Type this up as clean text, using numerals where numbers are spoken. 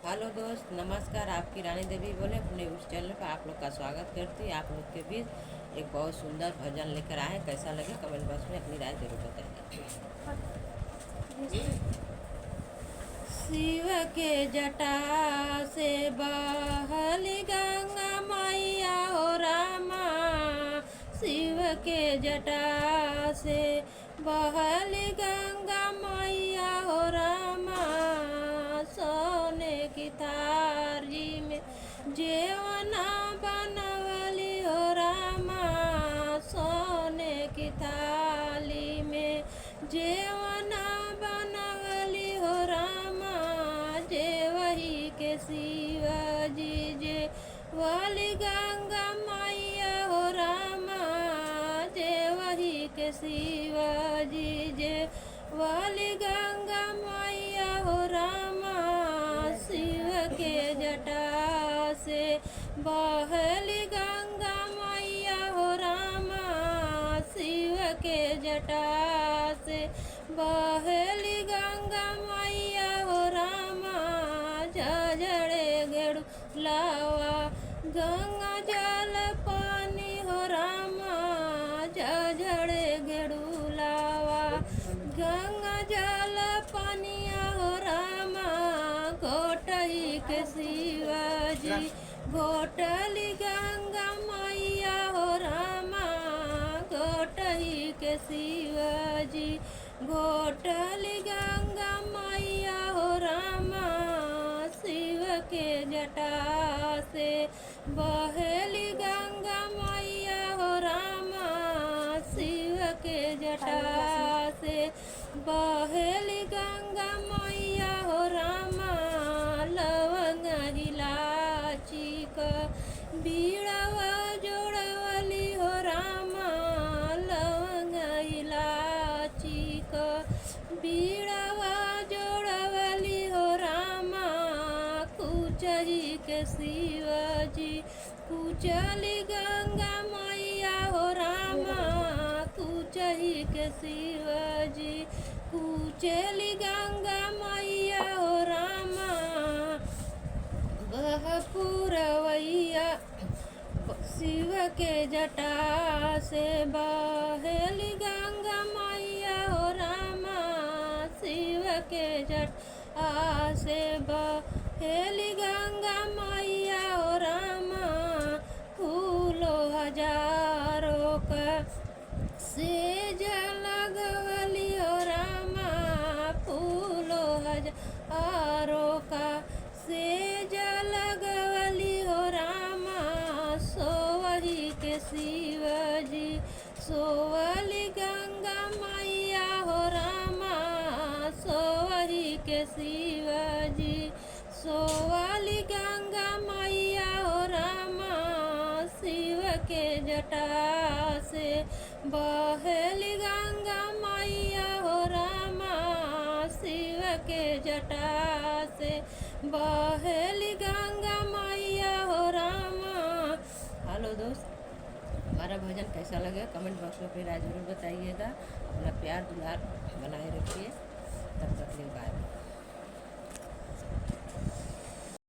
Hello दोस्त, नमस्कार। आपकी रानी देवी बोले अपने उस चैनल पर आप लोग का स्वागत करती है। आप लोग के बीच एक बहुत सुंदर भजन लेकर आए। कैसा लगे कमेंट बॉक्स में अपनी राय जरूर बताइए। शिव के जटा से बहल गंगा मैया हो रामा, शिव के जटा से बहल गंगा मैया हो रामा, सोने की थारी में जेवना बनवली हो रामा, सोने की थाली में जेवना बनवली हो रामा, जे वही के शिवजी जे वाली गंगा मैया हो रामा, जे वही के शिवजी जे वाली गंगा मैया हो रामा, शिव के जटा से बहली गंगा मैया हो रामा, शिव के जटा से बहली गंगा मैया हो रामा, झड़े गेड़ू लावा गंगा जल पानी हो रामा, झड़े गेड़ू लावा गंगा जल पानिया हो रामा, घोटही के शिवजी घोटली गंगा मैया हो रामा, घोटही के शिवजी घोटली गंगा मैया हो रामा, शिव के जटा से बहली गंगा मैया हो रामा, शिव के जटा से बहली गंगा मैया हो रामा, लवंग इलाची का बीड़वा जोड़वली हो रामा, लवंग इलाची का बीड़वा जोड़वली हो रामा, कुचही के शिवजी कुचली गंगा मैया हो रामा, कुचही के शिवजी कुचली गंगा मैया हो रामा, वह पुरवैया शिव के जटा से बहली गंगा मैया हो रामा, शिव के जटा से बहली गंगा मैया हो रामा, फूलों हजारों का सेज लगवली हो रामा, फूलों हजारों का सेज लगवली हो रामा, सोवही के शिवजी सोवली गंगा मैया हो रामा, सोवही के शिवजी सोवली गंगा मैया हो रामा, शिव के जटा से बहली गंगा मैया हो रामा, शिव के जटा से बहली गंगा मैया हो रामा। हेलो दोस्त, हमारा भजन कैसा लगे कमेंट बॉक्स में अपनी राय जरूर बताइएगा। अपना प्यार दुलार बनाए रखिए। तब तक के लिए बाय।